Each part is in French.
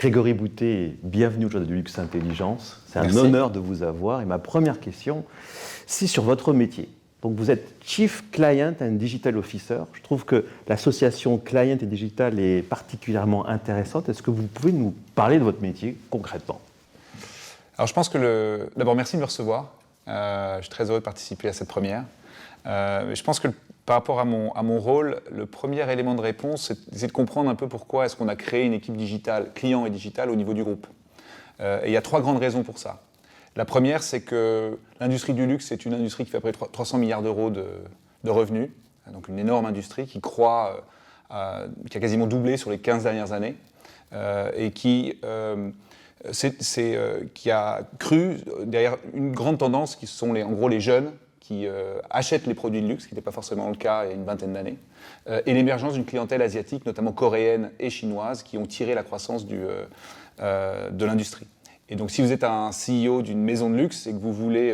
Grégory Boutet, bienvenue au Journal du Luxe Intelligence. C'est un Merci. honneur de vous avoir. Et ma première question, c'est sur votre métier. Donc vous êtes Chief Client and Digital Officer. Je trouve que l'association Client et Digital est particulièrement intéressante. Est-ce que vous pouvez nous parler de votre métier concrètement? Alors je pense que d'abord merci de me recevoir. Je suis très heureux de participer à cette première. Je pense que par rapport à mon rôle, le premier élément de réponse, c'est de comprendre un peu pourquoi est-ce qu'on a créé une équipe digitale, client et digitale au niveau du groupe. Et il y a trois grandes raisons pour ça. La première, c'est que l'industrie du luxe, c'est une industrie qui fait à peu près 300 milliards d'euros de revenus, donc une énorme industrie qui croît, qui a quasiment doublé sur les 15 dernières années, et qui a cru derrière une grande tendance qui sont en gros les jeunes qui achètent les produits de luxe, ce qui n'était pas forcément le cas il y a une vingtaine d'années, et l'émergence d'une clientèle asiatique, notamment coréenne et chinoise, qui ont tiré la croissance de l'industrie. Et donc si vous êtes un CEO d'une maison de luxe et que vous voulez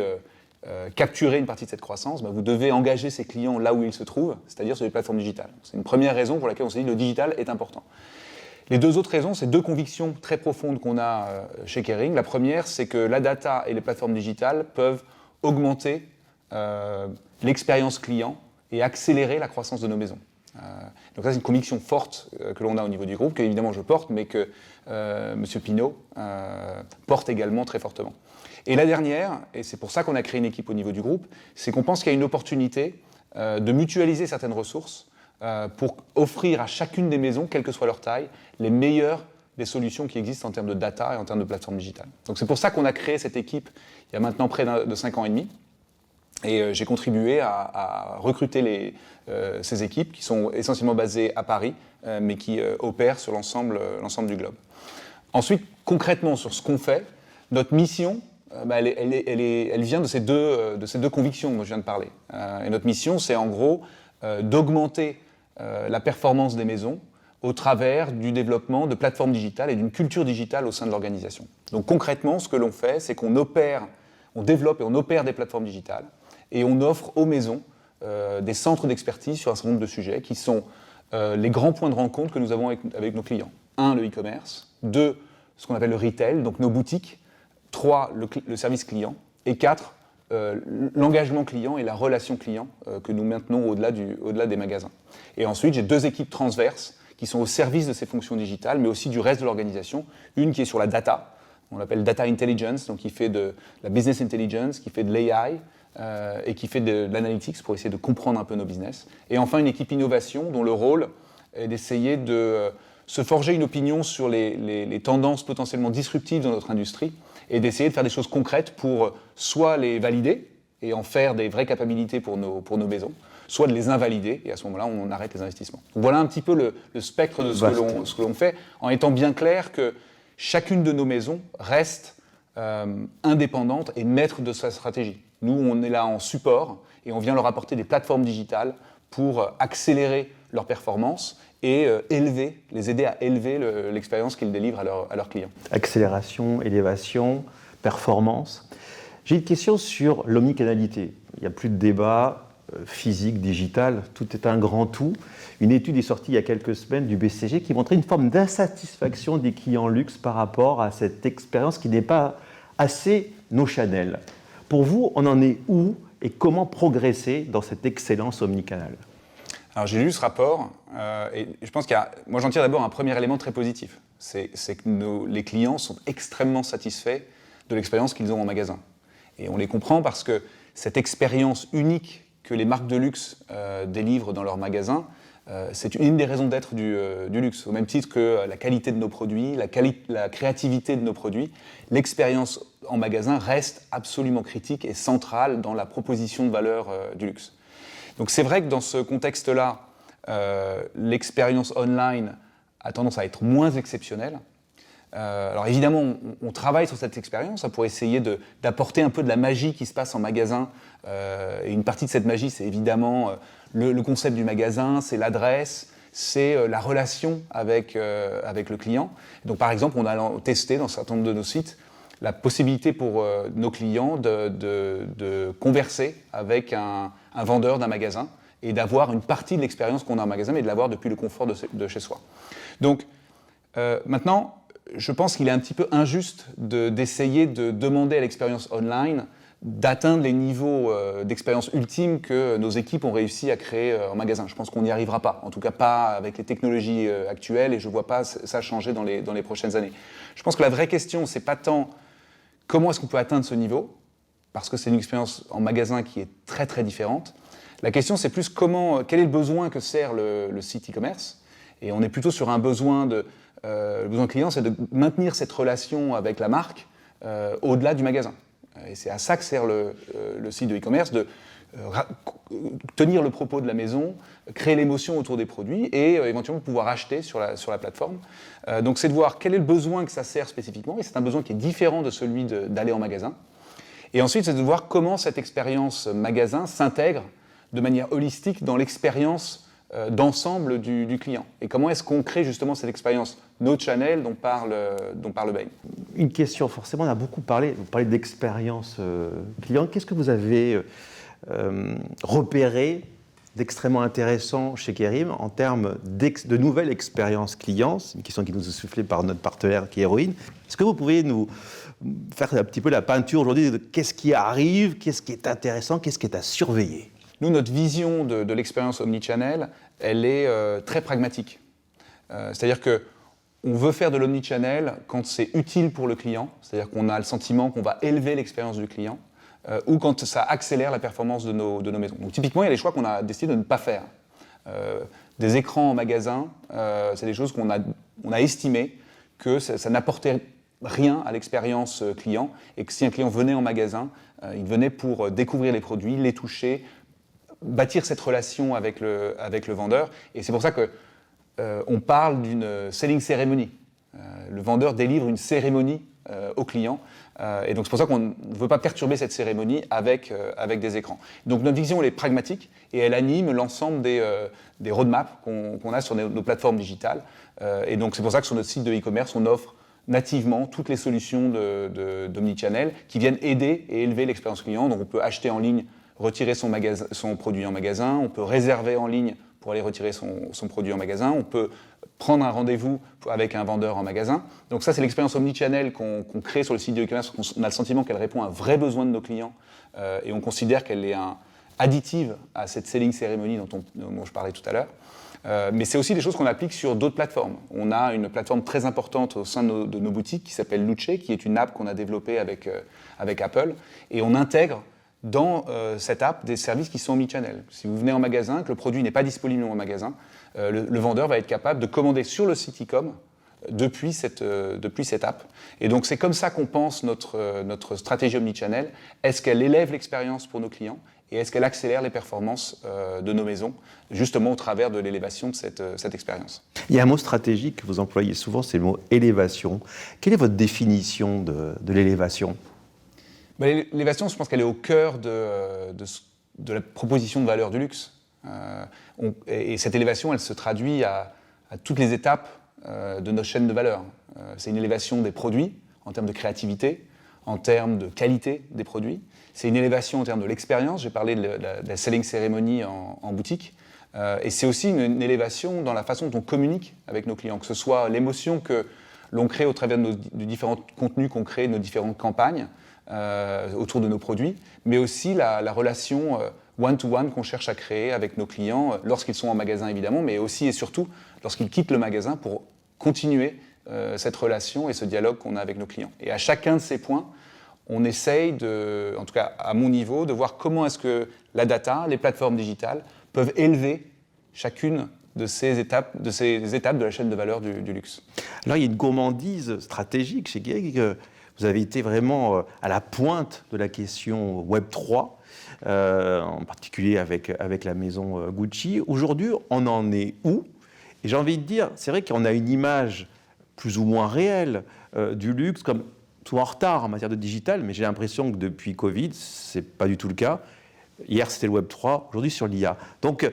capturer une partie de cette croissance, vous devez engager ces clients là où ils se trouvent, c'est-à-dire sur les plateformes digitales. C'est une première raison pour laquelle on s'est dit que le digital est important. Les deux autres raisons, c'est deux convictions très profondes qu'on a chez Kering. La première, c'est que la data et les plateformes digitales peuvent augmenter l'expérience client et accélérer la croissance de nos maisons. Donc ça, c'est une conviction forte que l'on a au niveau du groupe, que évidemment je porte, mais que M. Pinault porte également très fortement. Et la dernière, et c'est pour ça qu'on a créé une équipe au niveau du groupe, c'est qu'on pense qu'il y a une opportunité de mutualiser certaines ressources pour offrir à chacune des maisons, quelle que soit leur taille, les meilleures des solutions qui existent en termes de data et en termes de plateforme digitale. Donc c'est pour ça qu'on a créé cette équipe il y a maintenant près de 5 ans et demi. Et j'ai contribué à recruter ces équipes qui sont essentiellement basées à Paris, mais qui opèrent sur l'ensemble du globe. Ensuite, concrètement, sur ce qu'on fait, notre mission, elle vient de ces deux convictions dont je viens de parler. Et notre mission, c'est en gros d'augmenter la performance des maisons au travers du développement de plateformes digitales et d'une culture digitale au sein de l'organisation. Donc concrètement, ce que l'on fait, c'est qu'on développe et on opère des plateformes digitales et on offre aux maisons des centres d'expertise sur un certain nombre de sujets qui sont les grands points de rencontre que nous avons avec nos clients. 1, le e-commerce. 2, ce qu'on appelle le retail, donc nos boutiques. 3, le service client. Et 4, l'engagement client et la relation client que nous maintenons au-delà des magasins. Et ensuite, j'ai 2 équipes transverses qui sont au service de ces fonctions digitales, mais aussi du reste de l'organisation. Une qui est sur la data, on l'appelle data intelligence, donc qui fait de la business intelligence, qui fait de l'AI, et qui fait de l'analytics pour essayer de comprendre un peu nos business. Et enfin, une équipe innovation dont le rôle est d'essayer de se forger une opinion sur les tendances potentiellement disruptives dans notre industrie et d'essayer de faire des choses concrètes pour soit les valider et en faire des vraies capacités pour nos maisons, soit de les invalider, et à ce moment-là, on arrête les investissements. Donc voilà un petit peu le spectre de ce que l'on fait, en étant bien clair que chacune de nos maisons reste indépendante et maître de sa stratégie. Nous, on est là en support et on vient leur apporter des plateformes digitales pour accélérer leur performance et les aider à élever l'expérience qu'ils délivrent à leurs clients. Accélération, élévation, performance. J'ai une question sur l'omnicanalité. Il n'y a plus de débat physique, digital, tout est un grand tout. Une étude est sortie il y a quelques semaines du BCG qui montrait une forme d'insatisfaction des clients luxe par rapport à cette expérience qui n'est pas assez no Chanel. Pour vous, on en est où et comment progresser dans cette excellence omnicanale? Alors j'ai lu ce rapport et je pense moi j'en tire d'abord un premier élément très positif. C'est que les clients sont extrêmement satisfaits de l'expérience qu'ils ont en magasin. Et on les comprend parce que cette expérience unique que les marques de luxe délivrent dans leurs magasins, c'est une des raisons d'être du luxe. Au même titre que la qualité de nos produits, la créativité de nos produits, l'expérience en magasin reste absolument critique et centrale dans la proposition de valeur du luxe. Donc c'est vrai que dans ce contexte-là, l'expérience online a tendance à être moins exceptionnelle. Alors évidemment, on travaille sur cette expérience pour essayer d'apporter un peu de la magie qui se passe en magasin. Et une partie de cette magie, c'est évidemment le concept du magasin, c'est l'adresse, c'est la relation avec le client. Donc par exemple, on a testé dans un certain nombre de nos sites la possibilité pour nos clients de converser avec un vendeur d'un magasin et d'avoir une partie de l'expérience qu'on a en magasin, mais de l'avoir depuis le confort de chez soi. Donc maintenant, je pense qu'il est un petit peu injuste d'essayer de demander à l'expérience online d'atteindre les niveaux d'expérience ultime que nos équipes ont réussi à créer en magasin. Je pense qu'on n'y arrivera pas, en tout cas pas avec les technologies actuelles, et je ne vois pas ça changer dans les prochaines années. Je pense que la vraie question, c'est pas tant comment est-ce qu'on peut atteindre ce niveau, parce que c'est une expérience en magasin qui est très très différente. La question, c'est plus quel est le besoin que sert le site e-commerce, et on est plutôt sur un besoin le besoin client, c'est de maintenir cette relation avec la marque au-delà du magasin. Et c'est à ça que sert le site de e-commerce, de tenir le propos de la maison, créer l'émotion autour des produits et éventuellement pouvoir acheter sur la plateforme. Donc c'est de voir quel est le besoin que ça sert spécifiquement, et c'est un besoin qui est différent de celui d'aller en magasin. Et ensuite, c'est de voir comment cette expérience magasin s'intègre de manière holistique dans l'expérience d'ensemble du client. Et comment est-ce qu'on crée justement cette expérience no channel dont parle Bain. Une question, forcément, on a beaucoup parlé, vous parlez d'expérience client. Qu'est-ce que vous avez repéré d'extrêmement intéressant chez Kerim en termes de nouvelles expériences clients? C'est une question qui nous est soufflée par notre partenaire qui est Héroïne. Est-ce que vous pourriez nous faire un petit peu la peinture aujourd'hui de qu'est-ce qui arrive, qu'est-ce qui est intéressant, qu'est-ce qui est à surveiller? Nous, notre vision de l'expérience omnichannel, elle est très pragmatique. C'est-à-dire qu'on veut faire de l'omnichannel quand c'est utile pour le client, c'est-à-dire qu'on a le sentiment qu'on va élever l'expérience du client, ou quand ça accélère la performance de nos maisons. Donc typiquement, il y a des choix qu'on a décidé de ne pas faire. Des écrans en magasin, c'est des choses qu'on a estimé que ça n'apportait rien à l'expérience client, et que si un client venait en magasin, il venait pour découvrir les produits, les toucher, bâtir cette relation avec le vendeur. Et c'est pour ça qu'on parle d'une selling ceremony. Le vendeur délivre une cérémonie au client. Et donc c'est pour ça qu'on ne veut pas perturber cette cérémonie avec des écrans. Donc notre vision, elle est pragmatique et elle anime l'ensemble des roadmaps qu'on a sur nos plateformes digitales. Et donc c'est pour ça que sur notre site de e-commerce, on offre nativement toutes les solutions d'omnichannel qui viennent aider et élever l'expérience client. Donc on peut acheter en ligne, retirer son produit en magasin, on peut réserver en ligne pour aller retirer son produit en magasin, on peut prendre un rendez-vous avec un vendeur en magasin. Donc ça, c'est l'expérience omnichannel qu'on crée sur le site de e-commerce. On a le sentiment qu'elle répond à un vrai besoin de nos clients et on considère qu'elle est additive à cette selling ceremony dont je parlais tout à l'heure. Mais c'est aussi des choses qu'on applique sur d'autres plateformes. On a une plateforme très importante au sein de nos boutiques qui s'appelle Luce, qui est une app qu'on a développée avec Apple, et on intègre dans cette app des services qui sont omnichannel. Si vous venez en magasin, que le produit n'est pas disponible en magasin, le vendeur va être capable de commander sur le site e-com depuis cette app. Et donc c'est comme ça qu'on pense notre stratégie omnichannel. Est-ce qu'elle élève l'expérience pour nos clients et est-ce qu'elle accélère les performances de nos maisons, justement au travers de l'élévation de cette expérience? Il y a un mot stratégique que vous employez souvent, c'est le mot élévation. Quelle est votre définition de l'élévation? L'élévation, je pense qu'elle est au cœur de la proposition de valeur du luxe. Et cette élévation, elle se traduit à toutes les étapes de notre chaîne de valeur. C'est une élévation des produits en termes de créativité, en termes de qualité des produits. C'est une élévation en termes de l'expérience. J'ai parlé de la selling ceremony en boutique. Et c'est aussi une élévation dans la façon dont on communique avec nos clients, que ce soit l'émotion que l'on crée au travers de différents contenus qu'on crée, de nos différentes campagnes, autour de nos produits, mais aussi la relation one-to-one qu'on cherche à créer avec nos clients lorsqu'ils sont en magasin évidemment, mais aussi et surtout lorsqu'ils quittent le magasin pour continuer cette relation et ce dialogue qu'on a avec nos clients. Et à chacun de ces points, on essaye, en tout cas à mon niveau, de voir comment est-ce que la data, les plateformes digitales peuvent élever chacune de ces étapes de la chaîne de valeur du luxe. Alors il y a une gourmandise stratégique chez Kerim. Vous avez été vraiment à la pointe de la question Web3, en particulier avec la maison Gucci. Aujourd'hui, on en est où? Et j'ai envie de dire, c'est vrai qu'on a une image plus ou moins réelle du luxe, comme tout en retard en matière de digital, mais j'ai l'impression que depuis Covid, ce n'est pas du tout le cas. Hier, c'était le Web3, aujourd'hui sur l'IA. Donc,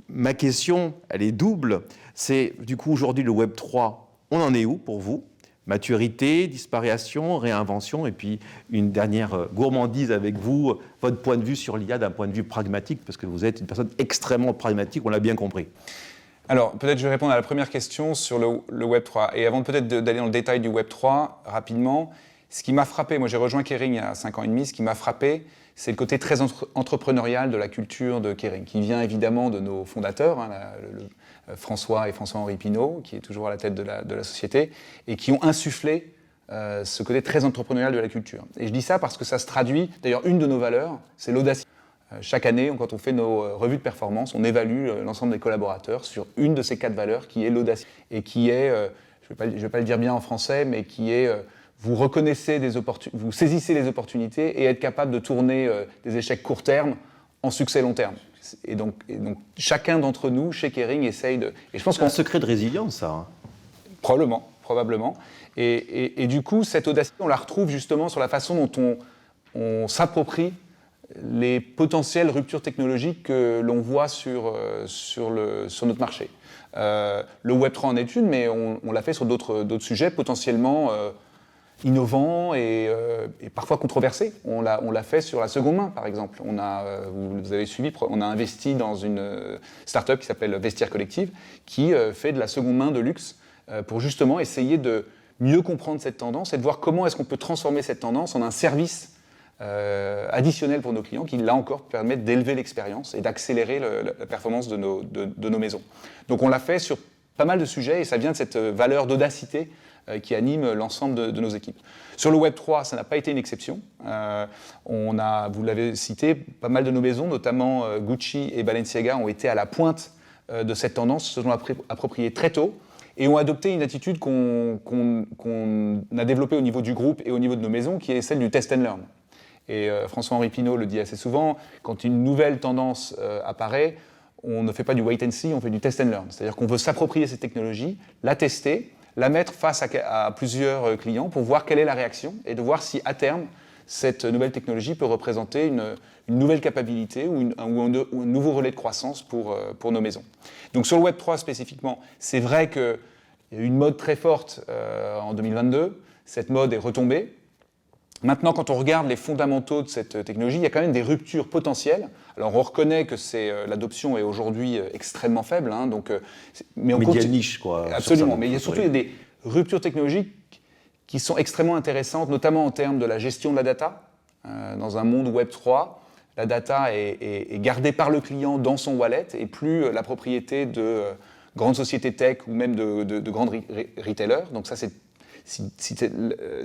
ma question, elle est double. C'est, du coup, aujourd'hui, le Web3, on en est où pour vous? Maturité, disparition, réinvention, et puis une dernière gourmandise avec vous, votre point de vue sur l'IA d'un point de vue pragmatique, parce que vous êtes une personne extrêmement pragmatique, on l'a bien compris. Alors, peut-être je vais répondre à la première question sur le Web3. Et avant peut-être d'aller dans le détail du Web3, rapidement, ce qui m'a frappé, moi j'ai rejoint Kering il y a 5 ans et demi, ce qui m'a frappé, c'est le côté très entrepreneurial de la culture de Kering, qui vient évidemment de nos fondateurs, hein, François et François-Henri Pinault, qui est toujours à la tête de la société, et qui ont insufflé ce côté très entrepreneurial de la culture. Et je dis ça parce que ça se traduit, d'ailleurs une de nos valeurs, c'est l'audacité. Chaque année, quand on fait nos revues de performance, on évalue l'ensemble des collaborateurs sur une de ces 4 valeurs qui est l'audacité. Et qui est, je ne vais pas le dire bien en français, mais qui est vous reconnaissez vous saisissez les opportunités et être capable de tourner des échecs court terme en succès long terme. Et donc chacun d'entre nous, chez Kering, essaye de... Et je pense qu'un secret de résilience, ça. Hein. Probablement. Et du coup, cette audacité, on la retrouve justement sur la façon dont on s'approprie les potentielles ruptures technologiques que l'on voit sur notre marché. Le Web3 en est une, mais on l'a fait sur d'autres sujets potentiellement innovants et parfois controversés. On l'a fait sur la seconde main, par exemple. Vous avez suivi, on a investi dans une start-up qui s'appelle Vestiaire Collective, qui fait de la seconde main de luxe pour justement essayer de mieux comprendre cette tendance et de voir comment est-ce qu'on peut transformer cette tendance en un service additionnel pour nos clients qui, là encore, permet d'élever l'expérience et d'accélérer la performance de nos maisons. Donc on l'a fait sur pas mal de sujets et ça vient de cette valeur d'audacité qui anime l'ensemble de nos équipes. Sur le Web3, ça n'a pas été une exception. Vous l'avez cité, pas mal de nos maisons, notamment Gucci et Balenciaga, ont été à la pointe de cette tendance, se sont appropriées très tôt et ont adopté une attitude qu'on a développée au niveau du groupe et au niveau de nos maisons, qui est celle du test and learn. Et François-Henri Pinault le dit assez souvent, quand une nouvelle tendance apparaît, on ne fait pas du wait and see, on fait du test and learn. C'est-à-dire qu'on veut s'approprier cette technologie, la tester, la mettre face à plusieurs clients pour voir quelle est la réaction et de voir si, à terme, cette nouvelle technologie peut représenter une nouvelle capacité ou un nouveau relais de croissance pour nos maisons. Donc sur le Web3 spécifiquement, c'est vrai qu'il y a eu une mode très forte en 2022. Cette mode est retombée. Maintenant, quand on regarde les fondamentaux de cette technologie, il y a quand même des ruptures potentielles. Alors, on reconnaît que l'adoption est aujourd'hui extrêmement faible. Hein, mais il y a niche, quoi. Absolument, mais il y a surtout des ruptures technologiques qui sont extrêmement intéressantes, notamment en termes de la gestion de la data. Dans un monde Web3, la data est gardée par le client dans son wallet et plus la propriété de grandes sociétés tech ou même de grands retailers. Donc ça, c'est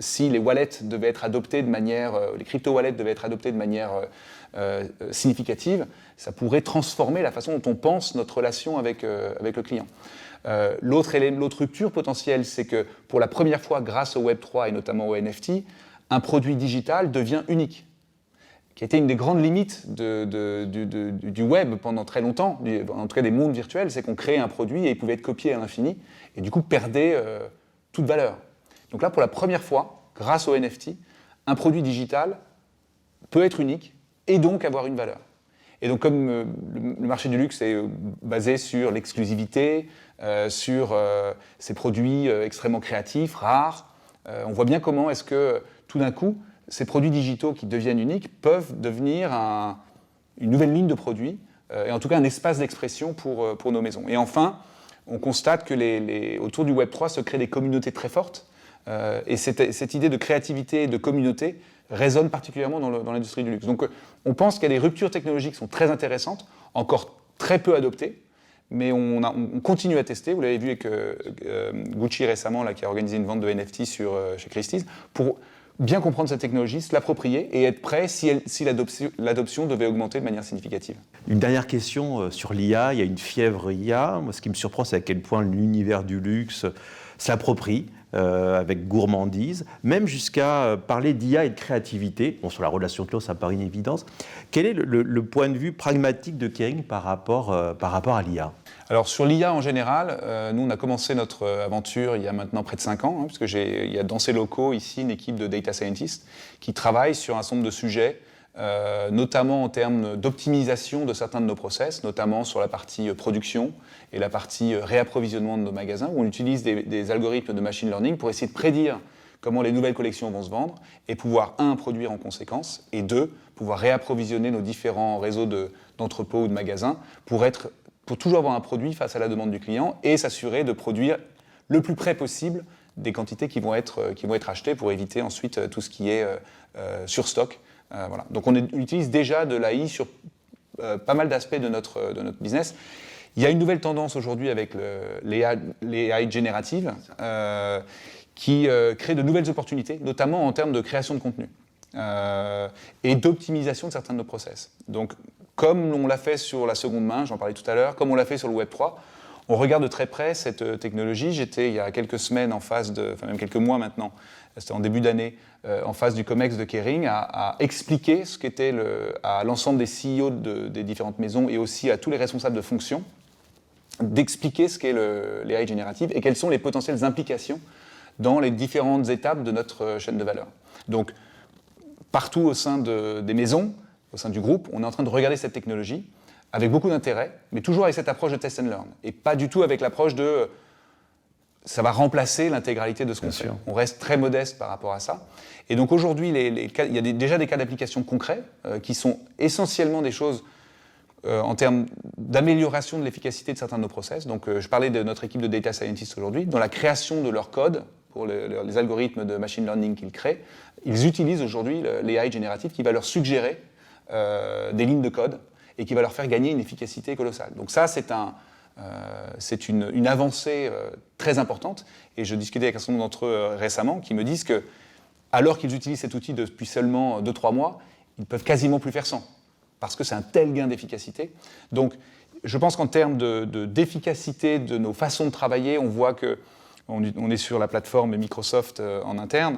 si les wallets devaient être adoptés de manière, les crypto-wallets devaient être adoptés de manière significative, ça pourrait transformer la façon dont on pense notre relation avec le client. L'autre rupture potentielle, c'est que pour la première fois, grâce au Web3 et notamment au NFT, un produit digital devient unique, qui était une des grandes limites du web pendant très longtemps, en tout cas des mondes virtuels, c'est qu'on créait un produit et il pouvait être copié à l'infini, et du coup perdait toute valeur. Donc là, pour la première fois, grâce au NFT, un produit digital peut être unique et donc avoir une valeur. Et donc comme le marché du luxe est basé sur l'exclusivité, sur ces produits extrêmement créatifs, rares, on voit bien comment est-ce que tout d'un coup, ces produits digitaux qui deviennent uniques peuvent devenir une nouvelle ligne de produits, et en tout cas un espace d'expression pour nos maisons. Et enfin, on constate que autour du Web3 se créent des communautés très fortes, et cette idée de créativité et de communauté résonne particulièrement dans l'industrie du luxe. Donc on pense qu'il y a des ruptures technologiques qui sont très intéressantes, encore très peu adoptées, mais on continue à tester. Vous l'avez vu avec Gucci récemment, là, qui a organisé une vente de NFT chez Christie's, pour bien comprendre cette technologie, se l'approprier et être prêt si l'adoption devait augmenter de manière significative. Une dernière question sur l'IA. Il y a une fièvre IA. Moi, ce qui me surprend, c'est à quel point l'univers du luxe s'approprie avec gourmandise, même jusqu'à parler d'IA et de créativité. Bon, sur la relation client, ça paraît une évidence. Quel est le point de vue pragmatique de Kering par rapport à l'IA ? Alors sur l'IA en général, nous on a commencé notre aventure il y a maintenant près de 5 ans, parce qu'il y a dans ces locaux ici une équipe de data scientists qui travaille sur un certain nombre de sujets, notamment en termes d'optimisation de certains de nos process, notamment sur la partie production et la partie réapprovisionnement de nos magasins, où on utilise des algorithmes de machine learning pour essayer de prédire comment les nouvelles collections vont se vendre et pouvoir, produire en conséquence, et 2, pouvoir réapprovisionner nos différents réseaux d'entrepôts ou de magasins pour être pour toujours avoir un produit face à la demande du client et s'assurer de produire le plus près possible des quantités qui vont être achetées pour éviter ensuite tout ce qui est sur stock. Voilà. Donc on utilise déjà de l'AI sur pas mal d'aspects de notre business. Il y a une nouvelle tendance aujourd'hui avec les AI génératives qui crée de nouvelles opportunités, notamment en termes de création de contenu et d'optimisation de certains de nos process. Donc, comme on l'a fait sur la seconde main, j'en parlais tout à l'heure, comme on l'a fait sur le Web3, on regarde de très près cette technologie. J'étais il y a quelques semaines même quelques mois maintenant, c'était en début d'année, en face du COMEX de Kering, à expliquer ce qu'était à l'ensemble des CEO des différentes maisons et aussi à tous les responsables de fonctions, d'expliquer ce qu'est l'AI générative et quelles sont les potentielles implications dans les différentes étapes de notre chaîne de valeur. Donc, partout au sein des maisons, au sein du groupe, on est en train de regarder cette technologie avec beaucoup d'intérêt, mais toujours avec cette approche de test and learn, et pas du tout avec l'approche de ça va remplacer l'intégralité de ce qu'on fait. On reste très modeste par rapport à ça. Et donc aujourd'hui, il y a déjà des cas d'application concrets qui sont essentiellement des choses en termes d'amélioration de l'efficacité de certains de nos process. Donc je parlais de notre équipe de data scientists aujourd'hui, dans la création de leur code, pour les algorithmes de machine learning qu'ils créent, ils utilisent aujourd'hui l'AI générative qui va leur suggérer des lignes de code et qui va leur faire gagner une efficacité colossale. Donc ça, c'est une avancée très importante. Et je discutais avec un certain nombre d'entre eux récemment qui me disent que, alors qu'ils utilisent cet outil depuis seulement 2-3 mois, ils peuvent quasiment plus faire sans, parce que c'est un tel gain d'efficacité. Donc je pense qu'en termes d'efficacité de nos façons de travailler, on voit qu'on est sur la plateforme Microsoft en interne,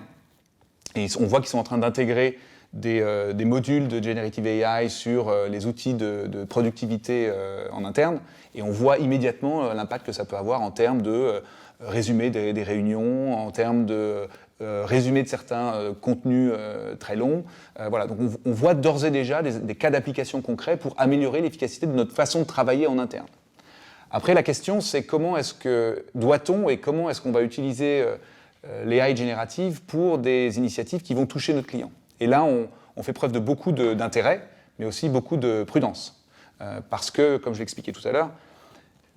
et on voit qu'ils sont en train d'intégrer des modules de Generative AI sur les outils de productivité en interne, et on voit immédiatement l'impact que ça peut avoir en termes de résumé des réunions, en termes de résumé de certains contenus très longs. Voilà. Donc on voit d'ores et déjà des cas d'application concrets pour améliorer l'efficacité de notre façon de travailler en interne. Après, la question, c'est comment est-ce que doit-on et comment est-ce qu'on va utiliser l'AI générative pour des initiatives qui vont toucher notre client. Et là, on fait preuve de beaucoup d'intérêt, mais aussi beaucoup de prudence. Parce que, comme je l'expliquais tout à l'heure,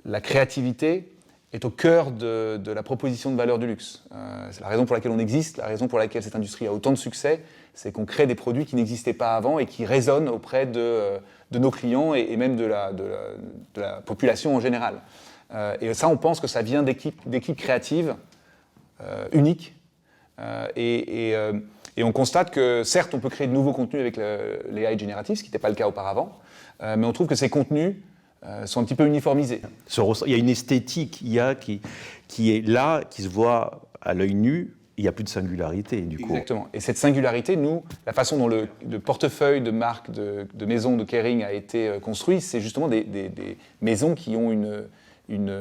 la créativité est au cœur de la proposition de valeur du luxe. C'est la raison pour laquelle on existe, la raison pour laquelle cette industrie a autant de succès, c'est qu'on crée des produits qui n'existaient pas avant et qui résonnent auprès de nos clients et même de la population en général. Et ça, on pense que ça vient d'équipes créatives uniques. Et on constate que, certes, on peut créer de nouveaux contenus avec l'AI générative, ce qui n'était pas le cas auparavant, mais on trouve que ces contenus sont un petit peu uniformisés. Il y a une esthétique qui est là, qui se voit à l'œil nu. Il n'y a plus de singularité, du coup. Exactement. Et cette singularité, nous, la façon dont le portefeuille de marques de maisons de Kering a été construit, c'est justement des maisons qui ont une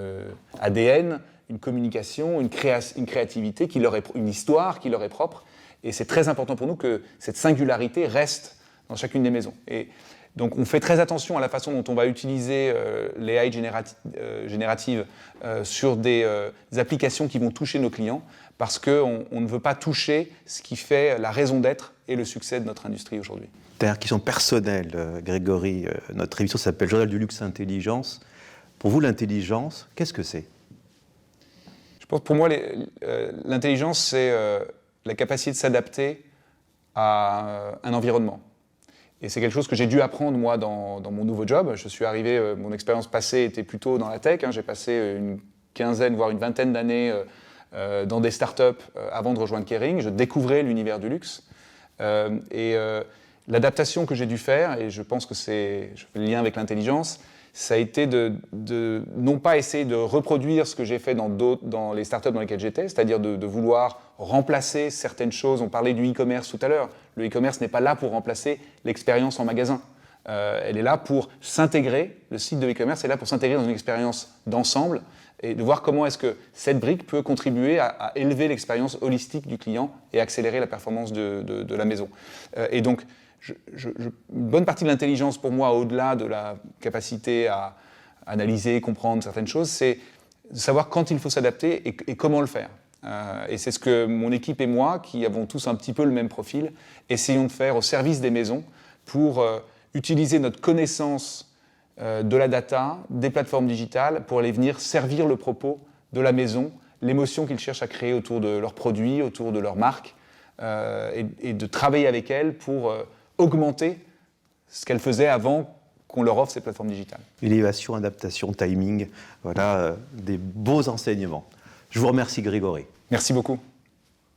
ADN, une communication, une créativité, une histoire qui leur est propre. Et c'est très important pour nous que cette singularité reste dans chacune des maisons. Et donc on fait très attention à la façon dont on va utiliser les AI génératives sur des applications qui vont toucher nos clients, parce qu'on ne veut pas toucher ce qui fait la raison d'être et le succès de notre industrie aujourd'hui. Dernière question personnelle, Grégory. Notre émission s'appelle Journal du luxe intelligence. Pour vous, l'intelligence, qu'est-ce que c'est ? Je pense pour moi, l'intelligence, c'est la capacité de s'adapter à un environnement. Et c'est quelque chose que j'ai dû apprendre, moi, dans mon nouveau job. Je suis arrivé, mon expérience passée était plutôt dans la tech. J'ai passé une quinzaine, voire une vingtaine d'années dans des startups avant de rejoindre Kering. Je découvrais l'univers du luxe. L'adaptation que j'ai dû faire, et je pense que je fais le lien avec l'intelligence, ça a été de non pas essayer de reproduire ce que j'ai fait dans les startups dans lesquelles j'étais, c'est-à-dire de vouloir remplacer certaines choses. On parlait du e-commerce tout à l'heure. Le e-commerce n'est pas là pour remplacer l'expérience en magasin. Elle est là pour s'intégrer, le site de e-commerce est là pour s'intégrer dans une expérience d'ensemble et de voir comment est-ce que cette brique peut contribuer à élever l'expérience holistique du client et accélérer la performance de la maison. Et donc, une bonne partie de l'intelligence pour moi, au-delà de la capacité à analyser, comprendre certaines choses, c'est de savoir quand il faut s'adapter et comment le faire. Et c'est ce que mon équipe et moi, qui avons tous un petit peu le même profil, essayons de faire au service des maisons pour utiliser notre connaissance de la data, des plateformes digitales pour aller venir servir le propos de la maison, l'émotion qu'ils cherchent à créer autour de leurs produits, autour de leurs marques, et de travailler avec elles pour augmenter ce qu'elles faisaient avant qu'on leur offre ces plateformes digitales. Élévation, adaptation, timing, voilà des beaux enseignements. Je vous remercie Grégory. Merci beaucoup.